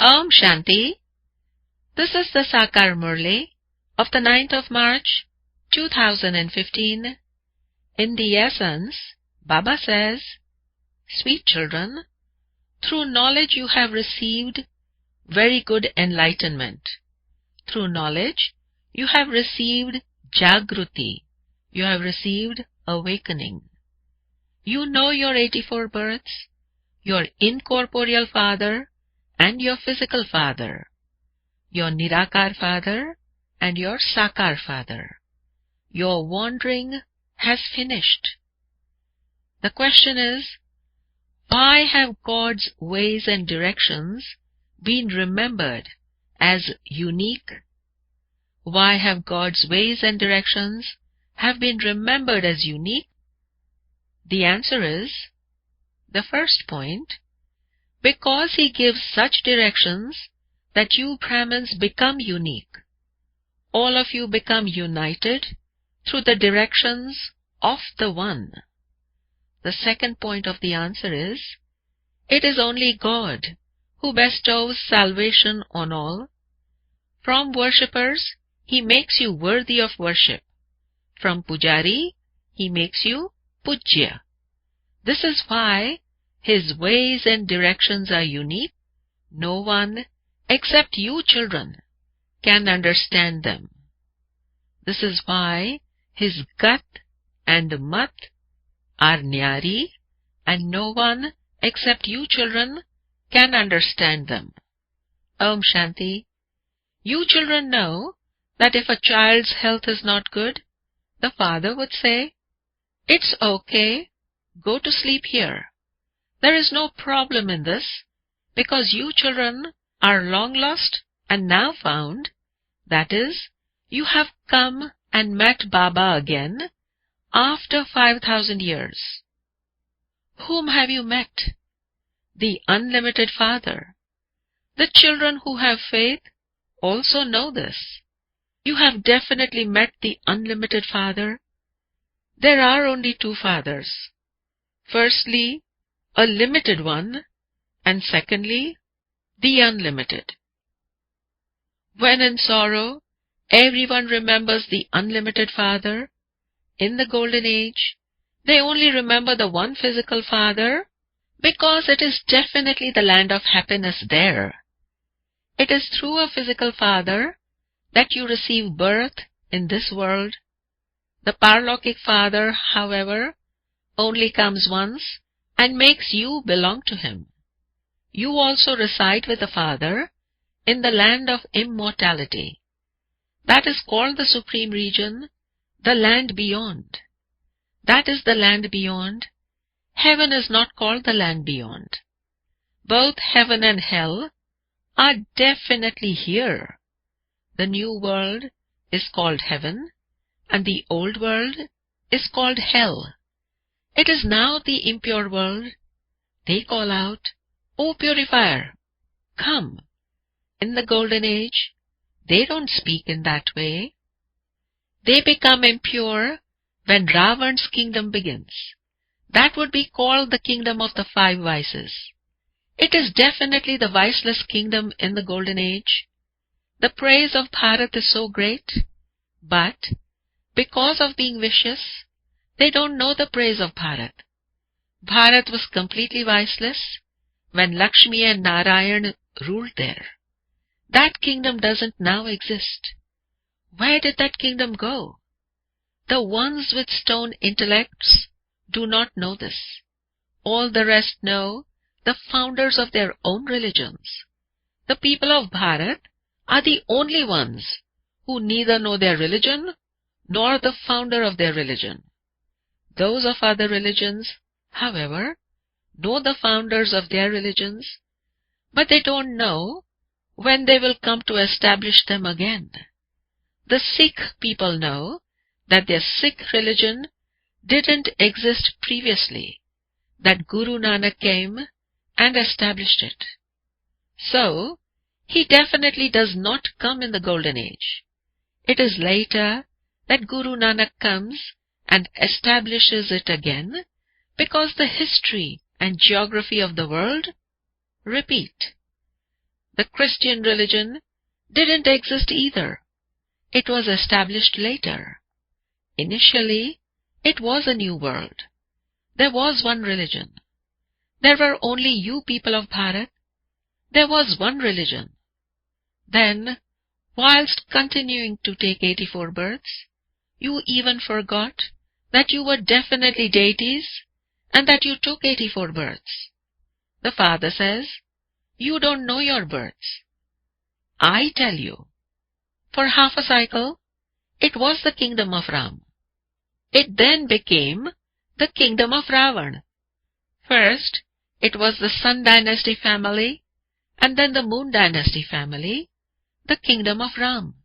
Om Shanti. This is the Sakar Murli of the 9th of March, 2015. In the essence, Baba says, Sweet children, through knowledge you have received very good enlightenment. Through knowledge you have received Jagruti. You have received awakening. You know your 84 births, your incorporeal father and your physical father, your Nirakar father and your Sakar father. Your wandering has finished. The question is, why have God's ways and directions been remembered as unique? Why have God's ways and directions have been remembered as unique? The answer is, the first point, because He gives such directions that you Brahmins become unique. All of you become united through the directions of the One. The second point of the answer is, it is only God who bestows salvation on all. From worshippers, He makes you worthy of worship. From Pujari, He makes you Pujya. This is why His ways and directions are unique. No one, except you children, can understand them. This is why His Gat and Mat are Nyari, and no one, except you children, can understand them. Om Shanti. You children know that if a child's health is not good, the father would say, It's okay, go to sleep here. There is no problem in this, because you children are long lost and now found. That is, you have come and met Baba again after 5,000 years. Whom have you met? The Unlimited Father. The children who have faith also know this. You have definitely met the Unlimited Father. There are only two fathers. Firstly, a limited one, and secondly, the unlimited. When in sorrow, everyone remembers the Unlimited Father. In the Golden Age, they only remember the one physical father because it is definitely the land of happiness there. It is through a physical father that you receive birth in this world. The Paralokik Father, however, only comes once and makes you belong to Him. You also reside with the Father in the land of immortality. That is called the Supreme Region, the land beyond. That is the land beyond. Heaven is not called the land beyond. Both heaven and hell are definitely here. The new world is called heaven, and the old world is called hell. It is now the impure world. They call out, O purifier, come. In the Golden Age, they don't speak in that way. They become impure when Ravan's kingdom begins. That would be called the kingdom of the five vices. It is definitely the viceless kingdom in the Golden Age. The praise of Bharat is so great, but because of being vicious, they don't know the praise of Bharat. Bharat was completely viceless when Lakshmi and Narayan ruled there. That kingdom doesn't now exist. Where did that kingdom go? The ones with stone intellects do not know this. All the rest know, the founders of their own religions. The people of Bharat are the only ones who neither know their religion nor the founder of their religion. Those of other religions, however, know the founders of their religions, but they don't know when they will come to establish them again. The Sikh people know that their Sikh religion didn't exist previously, that Guru Nanak came and established it. So, he definitely does not come in the Golden Age. It is later that Guru Nanak comes and establishes it again, because the history and geography of the world repeat. The Christian religion didn't exist either. It was established later. Initially, it was a new world. There was one religion. There were only you people of Bharat. There was one religion. Then, whilst continuing to take 84 births, you even forgot that you were definitely deities and that you took 84 births. The Father says, you don't know your births. I tell you. For half a cycle, it was the kingdom of Ram. It then became the kingdom of Ravan. First, it was the Sun dynasty family, and then the Moon dynasty family, the kingdom of Ram.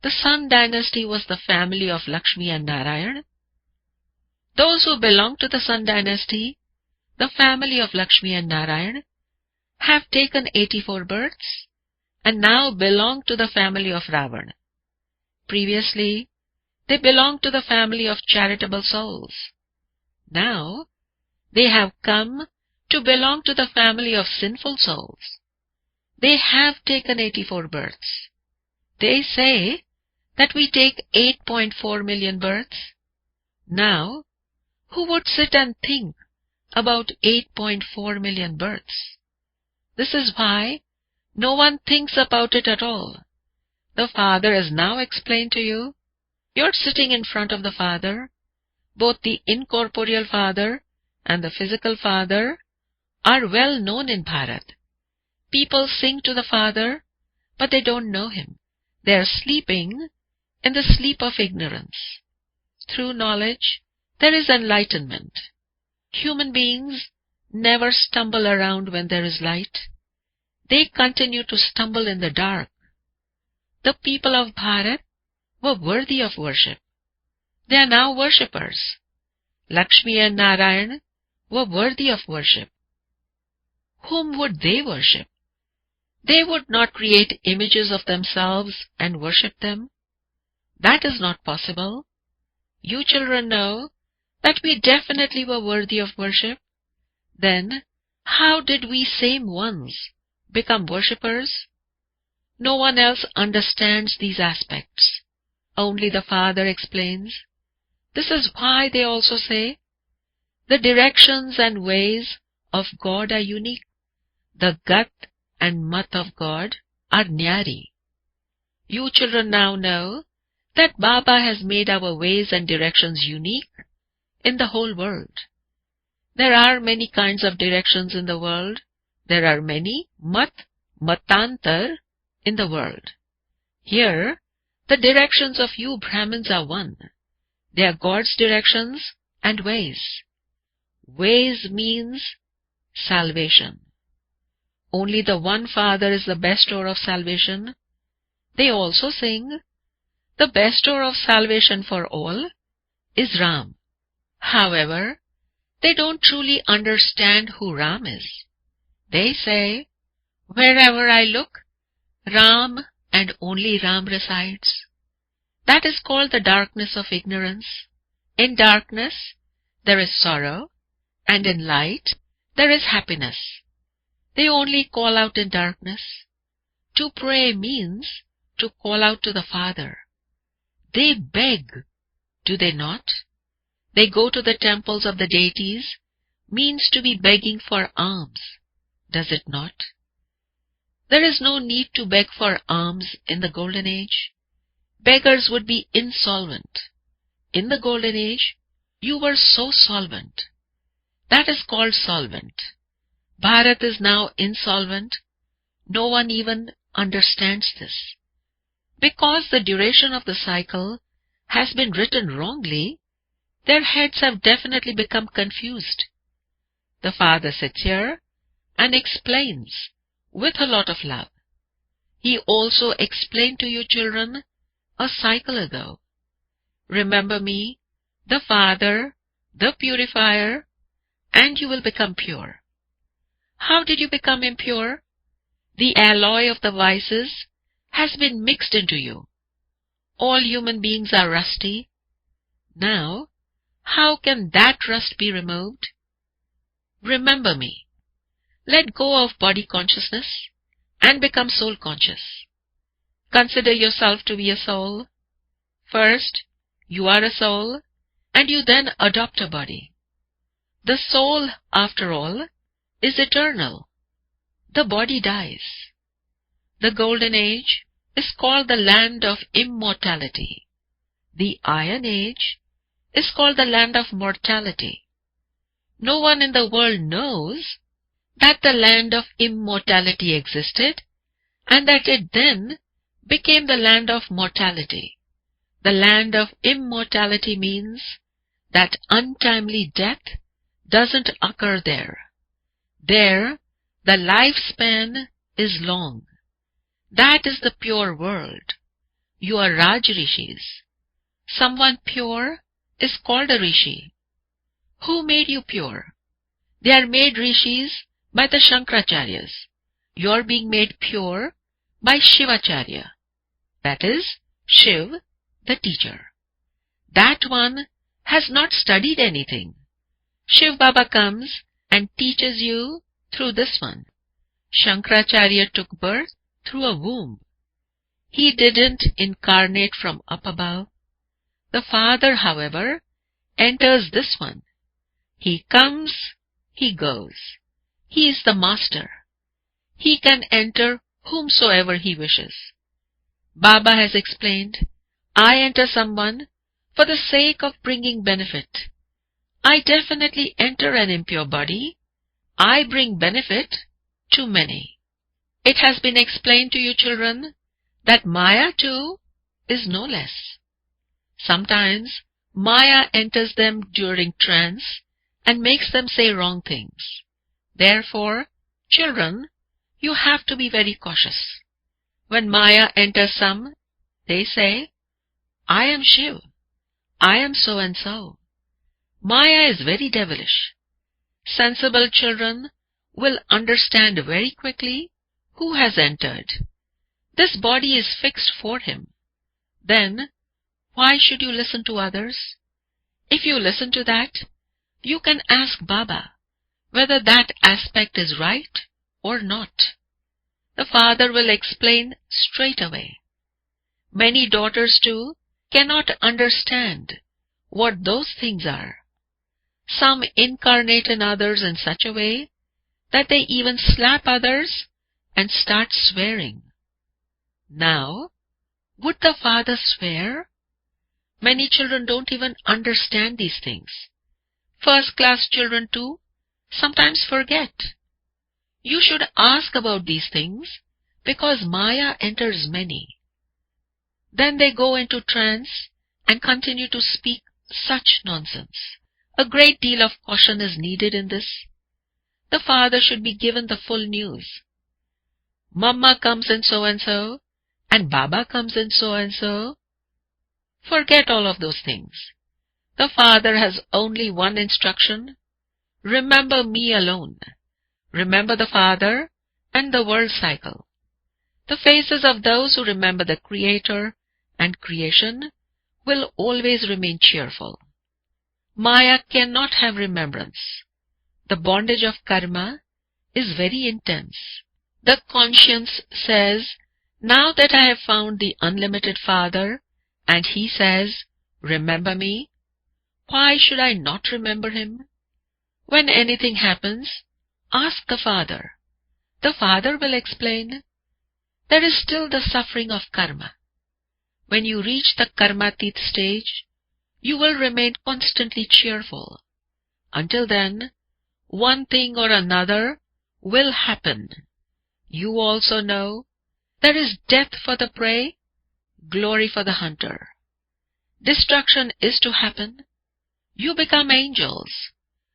The Sun dynasty was the family of Lakshmi and Narayan. Those who belong to the Sun dynasty, the family of Lakshmi and Narayan, have taken 84 births and now belong to the family of Ravan. Previously, they belonged to the family of charitable souls. Now, they have come to belong to the family of sinful souls. They have taken 84 births. They say that we take 8.4 million births. Now, who would sit and think about 8.4 million births? This is why no one thinks about it at all. The Father has now explained to you. You're sitting in front of the Father. Both the incorporeal Father and the physical Father are well known in Bharat. People sing to the Father, but they don't know Him. They are sleeping in the sleep of ignorance. Through knowledge, there is enlightenment. Human beings never stumble around when there is light. They continue to stumble in the dark. The people of Bharat were worthy of worship. They are now worshippers. Lakshmi and Narayan were worthy of worship. Whom would they worship? They would not create images of themselves and worship them. That is not possible. You children know that we definitely were worthy of worship. Then, how did we same ones become worshippers? No one else understands these aspects. Only the Father explains. This is why they also say, the directions and ways of God are unique. The gat and mat of God are nyari. You children now know that Baba has made our ways and directions unique in the whole world. There are many kinds of directions in the world. There are many matantar in the world. Here, the directions of you Brahmins are one. They are God's directions and ways. Ways means salvation. Only the one Father is the bestower of salvation. They also sing, the bestower of salvation for all is Ram. However, they don't truly understand who Ram is. They say, wherever I look, Ram and only Ram resides. That is called the darkness of ignorance. In darkness, there is sorrow, and in light, there is happiness. They only call out in darkness. To pray means to call out to the Father. They beg, do they not? They go to the temples of the deities, means to be begging for alms, does it not? There is no need to beg for alms in the Golden Age. Beggars would be insolvent. In the Golden Age, you were so solvent. That is called solvent. Bharat is now insolvent. No one even understands this. Because the duration of the cycle has been written wrongly, their heads have definitely become confused. The Father sits here and explains with a lot of love. He also explained to you children a cycle ago. Remember me, the Father, the purifier, and you will become pure. How did you become impure? The alloy of the vices has been mixed into you. All human beings are rusty. Now, how can that rust be removed? Remember me. Let go of body consciousness and become soul conscious. Consider yourself to be a soul. First, you are a soul, and you then adopt a body. The soul, after all, is eternal. The body dies. The golden age is called the land of immortality. The iron age is called the land of mortality. No one in the world knows that the land of immortality existed and that it then became the land of mortality. The land of immortality means that untimely death doesn't occur there. There, the lifespan is long. That is the pure world. You are Raj Rishis. Someone pure is called a Rishi. Who made you pure? They are made Rishis by the Shankaracharyas. You are being made pure by Shivacharya. That is, Shiv, the teacher. That one has not studied anything. Shiv Baba comes and teaches you through this one. Shankaracharya took birth through a womb. He didn't incarnate from up above. The Father, however, enters this one. He comes, he goes. He is the Master. He can enter whomsoever he wishes. Baba has explained, I enter someone for the sake of bringing benefit. I definitely enter an impure body. I bring benefit to many. It has been explained to you, children, that Maya too is no less. Sometimes Maya enters them during trance and makes them say wrong things. Therefore, children, you have to be very cautious. When Maya enters some, they say, I am Shiv. I am so and so. Maya is very devilish. Sensible children will understand very quickly who has entered. This body is fixed for him. Then, why should you listen to others? If you listen to that, you can ask Baba whether that aspect is right or not. The Father will explain straight away. Many daughters too cannot understand what those things are. Some incarnate in others in such a way that they even slap others and start swearing. Now, would the Father swear? Many children don't even understand these things. First-class children too sometimes forget. You should ask about these things because Maya enters many. Then they go into trance and continue to speak such nonsense. A great deal of caution is needed in this. The Father should be given the full news. Mama comes in so and so, and Baba comes in so and so. Forget all of those things. The Father has only one instruction. Remember me alone. Remember the Father and the world cycle. The faces of those who remember the Creator and creation will always remain cheerful. Maya cannot have remembrance. The bondage of karma is very intense. The conscience says, now that I have found the unlimited Father, and he says, remember me, why should I not remember him? When anything happens, ask the Father. The Father will explain. There is still the suffering of karma. When you reach the karmatit stage, you will remain constantly cheerful. Until then, one thing or another will happen. You also know there is death for the prey, glory for the hunter. Destruction is to happen. You become angels.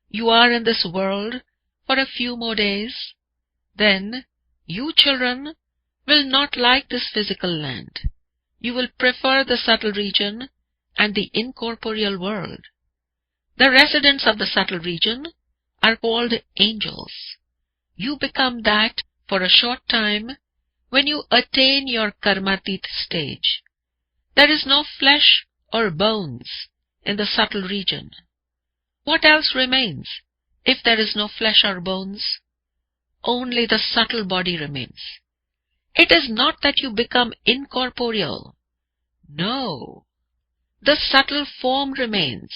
You are in this world for a few more days. Then, you children will not like this physical land. You will prefer the subtle region and the incorporeal world. The residents of the subtle region are called angels. You become that for a short time when you attain your karmatit stage. There is no flesh or bones in the subtle region. What else remains if there is no flesh or bones? Only the subtle body remains. It is not that you become incorporeal. No. The subtle form remains.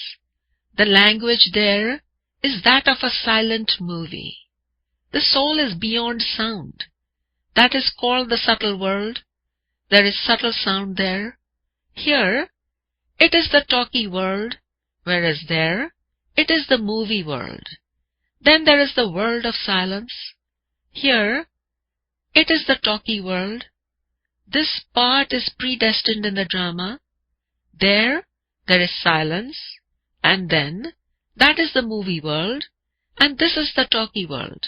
The language there is that of a silent movie. The soul is beyond sound. That is called the subtle world. There is subtle sound there. Here, it is the talky world, whereas there, it is the movie world. Then there is the world of silence. Here, it is the talky world. This part is predestined in the drama. There is silence, and then that is the movie world, and this is the talky world.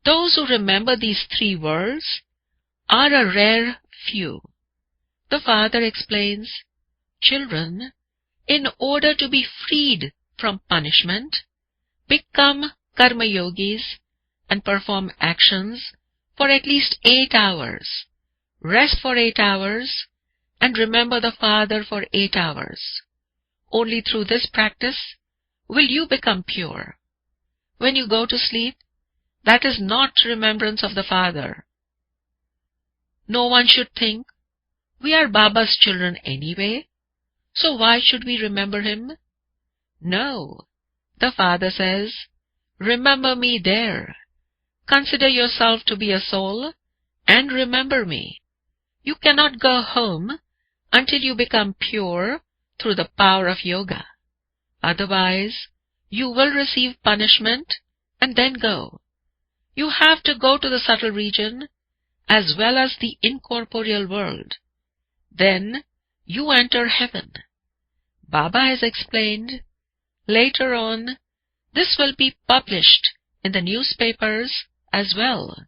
Those who remember these three worlds are a rare few. The father explains, children, in order to be freed from punishment, become karma yogis and perform actions for at least 8 hours. Rest for 8 hours and remember the Father for 8 hours. Only through this practice will you become pure. When you go to sleep, that is not remembrance of the Father. No one should think, we are Baba's children anyway, so why should we remember him? No. The Father says, remember me there. Consider yourself to be a soul and remember me. You cannot go home until you become pure through the power of yoga. Otherwise, you will receive punishment and then go. You have to go to the subtle region as well as the incorporeal world. Then you enter heaven. Baba has explained, later on, this will be published in the newspapers as well.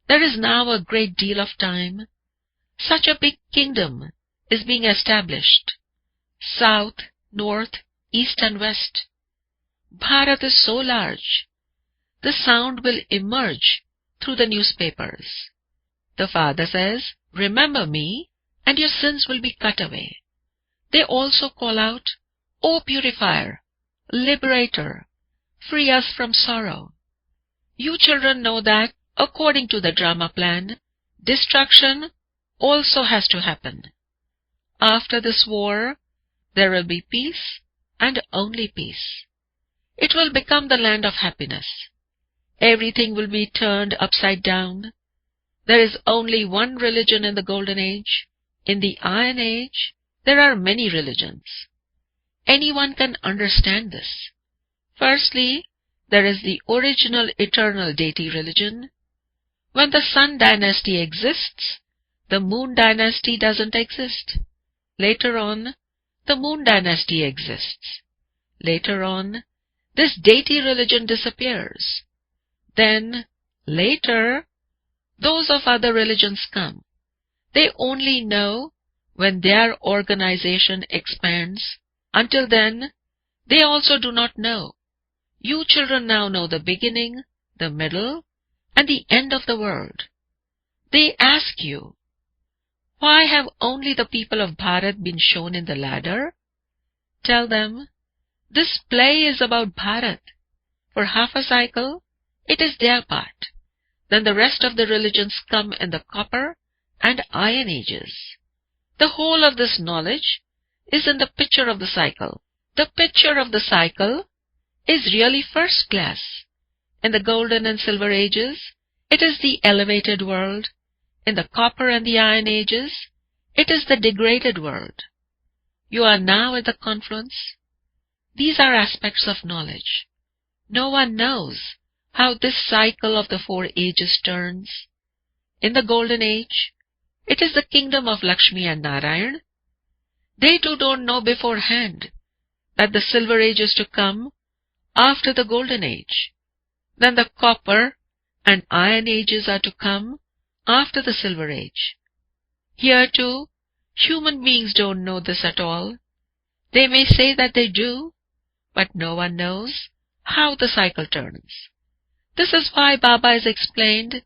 There is now a great deal of time. Such a big kingdom is being established. South, north, east and west. Bharat is so large. The sound will emerge through the newspapers. The Father says, remember me, and your sins will be cut away. They also call out, O Purifier, Liberator, free us from sorrow. You children know that, according to the drama plan, destruction also has to happen. After this war, there will be peace and only peace. It will become the land of happiness. Everything will be turned upside down. There is only one religion in the Golden Age. In the Iron Age, there are many religions. Anyone can understand this. Firstly, there is the original eternal deity religion. When the Sun dynasty exists, the Moon dynasty doesn't exist. Later on, the Moon dynasty exists. Later on, this deity religion disappears. Then, later, those of other religions come. They only know when their organization expands. Until then, they also do not know. You children now know the beginning, the middle, and the end of the world. They ask you, why have only the people of Bharat been shown in the ladder? Tell them, this play is about Bharat. For half a cycle, it is their part. Then the rest of the religions come in the copper and iron ages. The whole of this knowledge is in the picture of the cycle. The picture of the cycle is really first class. In the golden and silver ages, it is the elevated world. In the copper and the iron ages, it is the degraded world. You are now at the confluence. These are aspects of knowledge. No one knows how this cycle of the 4 ages turns. In the golden age, it is the kingdom of Lakshmi and Narayan. They too don't know beforehand that the silver age is to come after the golden age. Then the copper and iron ages are to come after the silver age. Here too, human beings don't know this at all. They may say that they do, but no one knows how the cycle turns. This is why Baba has explained,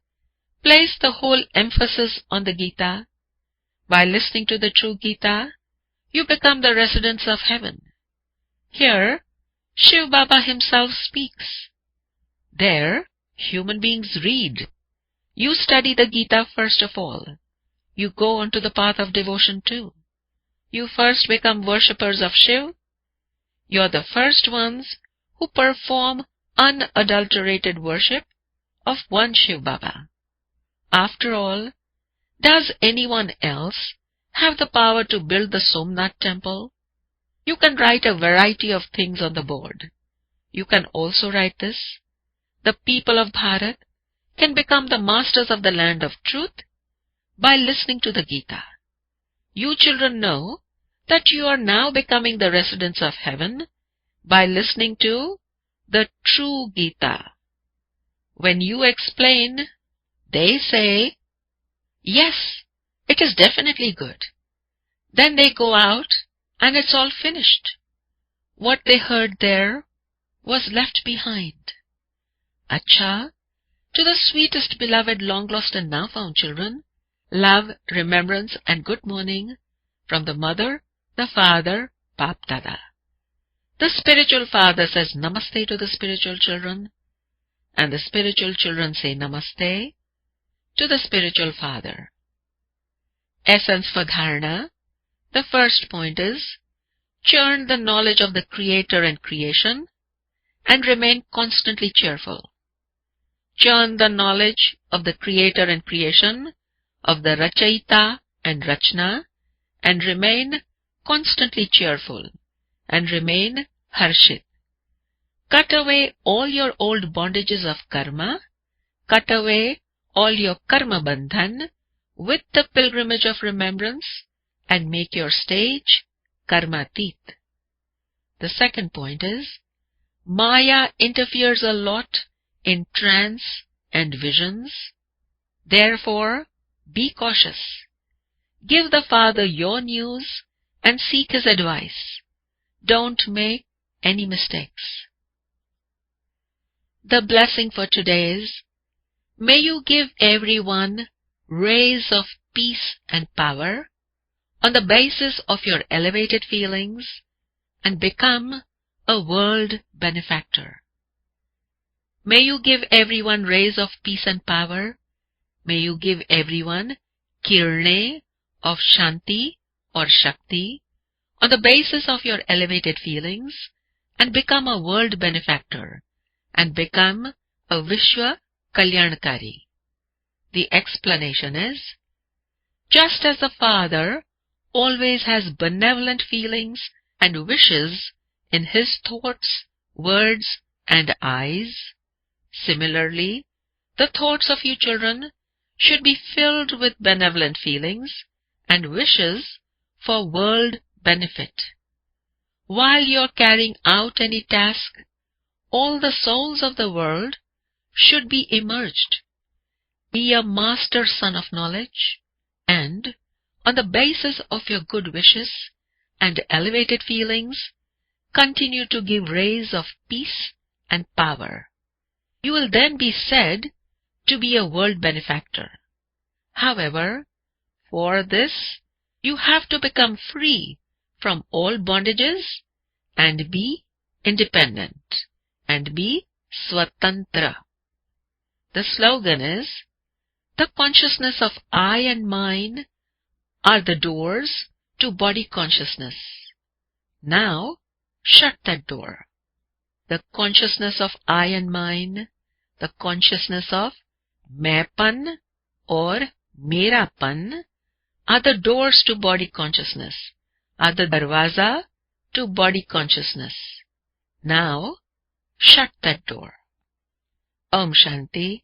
place the whole emphasis on the Gita. By listening to the true Gita, you become the residents of heaven. Here, Shiv Baba himself speaks. There, human beings read. You study the Gita first of all. You go onto the path of devotion too. You first become worshippers of Shiv. You're the first ones who perform unadulterated worship of one Shiv Baba. After all, does anyone else have the power to build the Somnath temple? You can write a variety of things on the board. You can also write this: the people of Bharat can become the masters of the land of truth by listening to the Gita. You children know that you are now becoming the residents of heaven by listening to the true Gita. When you explain, they say, "Yes, it is definitely good." Then they go out and it's all finished. What they heard there was left behind. Acha, to the sweetest beloved long lost and now found children, love, remembrance and good morning from the mother, the father, Bap Dada. The spiritual father says namaste to the spiritual children, and the spiritual children say namaste to the spiritual father. Essence for dharana. The first point is, churn the knowledge of the Creator and creation and remain constantly cheerful. Churn the knowledge of the Creator and creation, of the Rachayita and Rachna, and remain constantly cheerful, and remain harshit. Cut away all your old bondages of karma, cut away all your karma bandhan with the pilgrimage of remembrance, and make your stage karmatit. The second point is, Maya interferes a lot in trance and visions. Therefore, be cautious. Give the Father your news and seek his advice. Don't make any mistakes. The blessing for today is, may you give everyone rays of peace and power on the basis of your elevated feelings and become a world benefactor. May you give everyone rays of peace and power. May you give everyone kirne of Shanti or Shakti on the basis of your elevated feelings and become a world benefactor and become a Vishwa Kalyankari. The explanation is, just as the Father always has benevolent feelings and wishes in his thoughts, words, and eyes, similarly, the thoughts of you children should be filled with benevolent feelings and wishes for world benefit. While you are carrying out any task, all the souls of the world should be emerged. Be a master son of knowledge, and on the basis of your good wishes and elevated feelings, continue to give rays of peace and power. You will then be said to be a world benefactor. However, for this, you have to become free from all bondages and be independent and be swatantra. The slogan is, the consciousness of I and mine are the doors to body consciousness. Now, shut that door. The consciousness of I and mine, the consciousness of mainpan or merapan are the doors to body consciousness, are the darwaza to body consciousness. Now, shut that door. Om Shanti.